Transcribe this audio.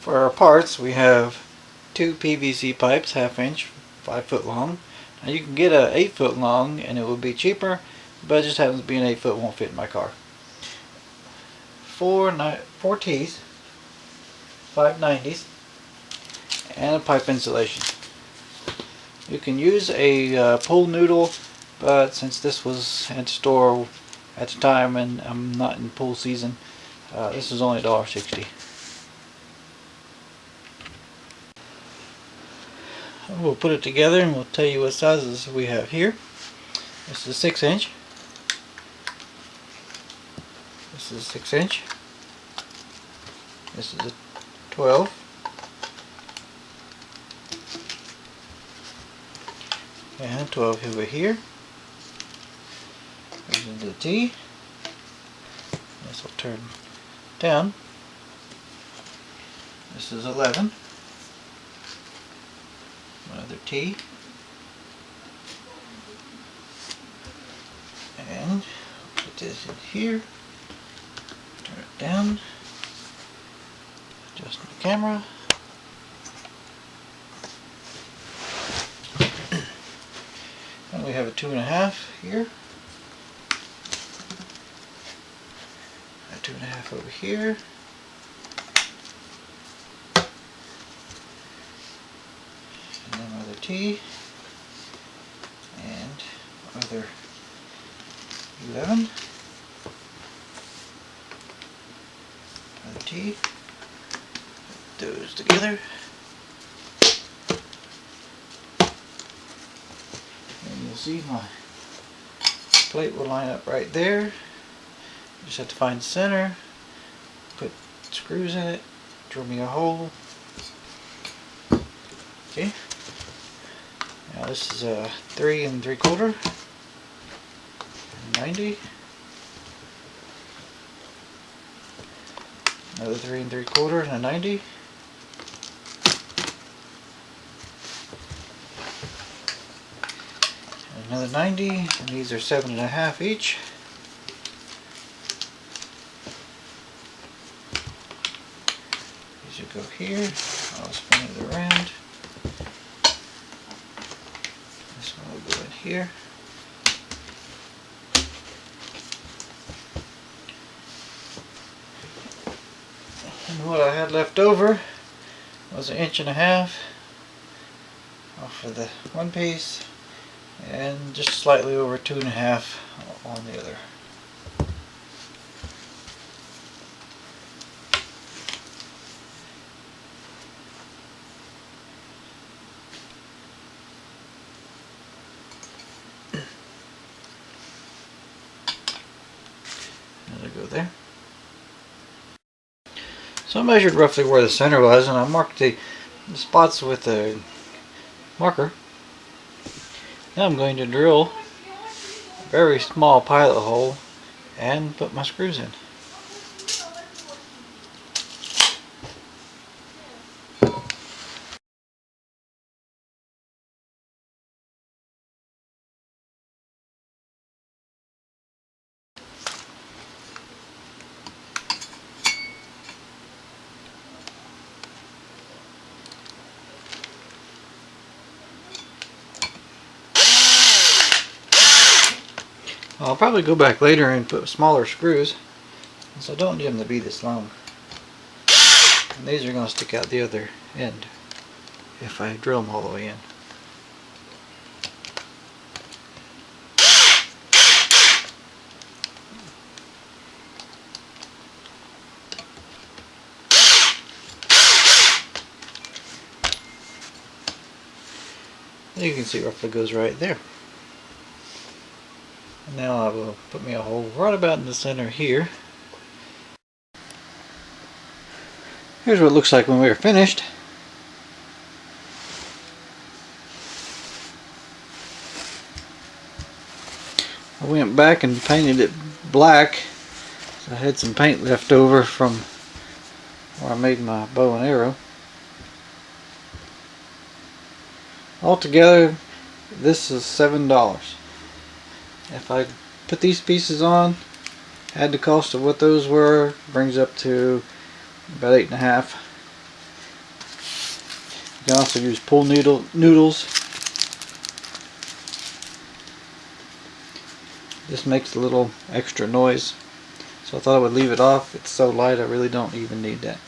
For our parts, we have two PVC pipes, 1/2 inch, 5 foot long. Now you can get a 8 foot long and it will be cheaper, but it just happens to be an 8 foot won't fit in my car. Four T's, 590s, and a pipe insulation. You can use a pool noodle, but since this was at the store at the time and I'm not in pool season, this is only $1.60. We'll put it together and we'll tell you what sizes we have here. This is a 6 inch. This is a 6 inch. This is a 12. And 12 over here. Goes into the T. This will turn down. This is 11. Another T. And put this in here. Turn it down. Adjust the camera. And we have a 2.5 here. A 2.5 over here. And another T. And another 11. Another T. Put those together. And you'll see my plate will line up right there. Just have to find the center, put screws in it, drill me a hole. Okay. Now this is a 3 3/4, 90. Another 3 3/4 and a 90. And another 90, and these are 7.5 each. These will go here. I'll spin it around. This one will go in here. And what I had left over was 1.5 inches off of the one piece and just slightly over 2.5 on the other. That'll go there. So I measured roughly where the center was, and I marked the spots with a marker. Now I'm going to drill a very small pilot hole and put my screws in. I'll probably go back later and put smaller screws, so I don't need them to be this long. And these are going to stick out the other end if I drill them all the way in. You can see roughly goes right there. And now I will put me a hole right about in the center here. Here's what it looks like when we are finished. I went back and painted it black. So I had some paint left over from where I made my bow and arrow. Altogether, this is $7. If I put these pieces on, add the cost of what those were, brings up to about 8.5. You can also use pool noodles. This makes a little extra noise, so I thought I would leave it off. It's so light I really don't even need that.